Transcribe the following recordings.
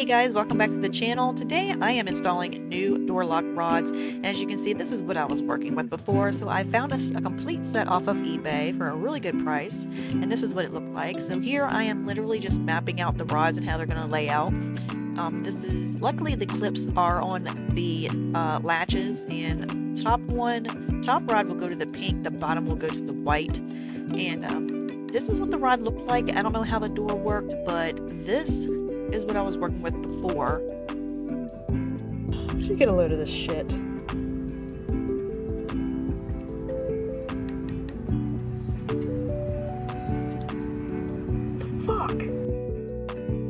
Hey guys, welcome back to the channel. Today I am installing new door lock rods, and as you can see, this is what I was working with before. So I found a complete set off of eBay for a really good price, and this is what it looked like. So here I am literally just mapping out the rods and how they're going to lay out. Luckily the clips are on the latches, and top rod will go to the pink, the bottom will go to the white, and this is what the rod looked like. I don't know how the door worked, but this is what I was working with before. Should get a load of this shit. The fuck?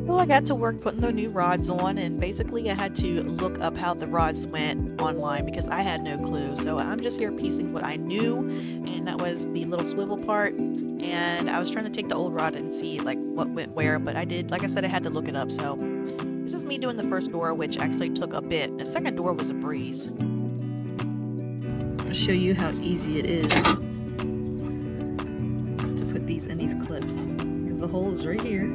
Well, I got to work putting the new rods on, and basically I had to look up how the rods went online because I had no clue. So I'm just here piecing what I knew, and that was the little swivel part. And I was trying to take the old rod and see like what went where, but I did, like I said, I had to look it up. So this is me doing the first door, which actually took a bit. The second door was a breeze. I'll show you how easy it is to put these in these clips. Because the hole is right here.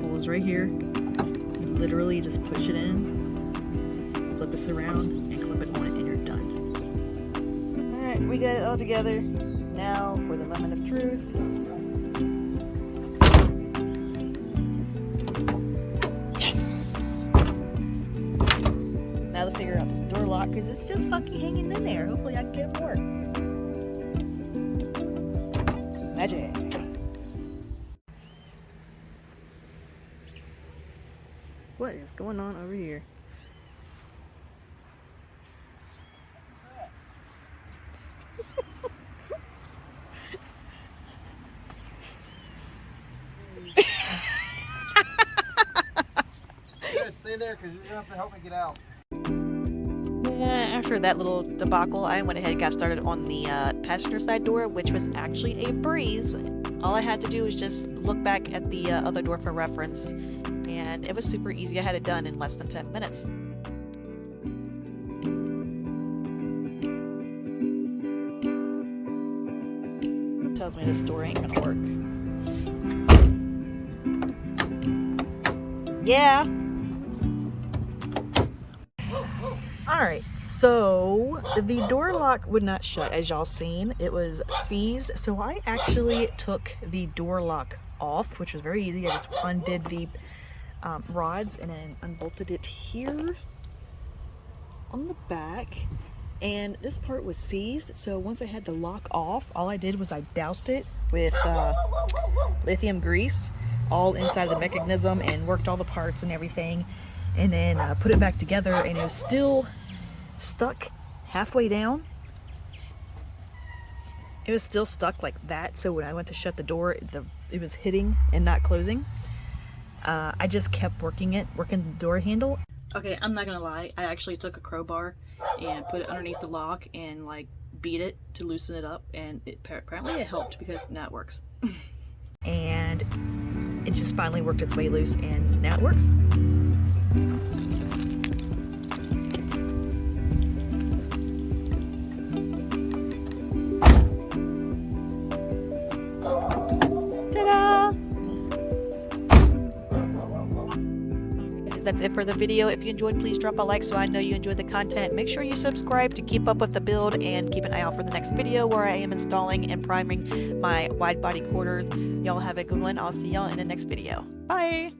Hole is right here. You literally just push it in, flip this around, and clip it on it, and you're done. Alright, we got it all together. Now for the moment of truth. Yes! Now to figure out this door lock because it's just fucking hanging in there. Hopefully I can get it to work. Magic! What is going on over here? Stay there because you're going to have to help me get out. Yeah, after that little debacle, I went ahead and got started on the passenger side door, which was actually a breeze. All I had to do was just look back at the other door for reference, and it was super easy. I had it done in less than 10 minutes. Tells me this door ain't gonna work. Yeah. Alright, so the door lock would not shut, as y'all seen. It was seized, so I actually took the door lock off, which was very easy. I just undid the rods and then unbolted it here on the back. And this part was seized, so once I had the lock off, all I did was I doused it with lithium grease all inside of the mechanism and worked all the parts and everything, and then put it back together, and it was still stuck halfway down. It was still stuck like that, so when I went to shut the door, it was hitting and not closing. I just kept working the door handle. Okay, I'm not gonna lie, I actually took a crowbar and put it underneath the lock and like beat it to loosen it up, and apparently it helped because now it works. And it just finally worked its way loose, and now it works. Ta-da! Alright guys, that's it for the video. If you enjoyed, please drop a like so I know you enjoyed the content. Make sure you subscribe to keep up with the build, and keep an eye out for the next video where I am installing and priming my wide body quarters. Y'all have a good one. I'll see y'all in the next video. Bye!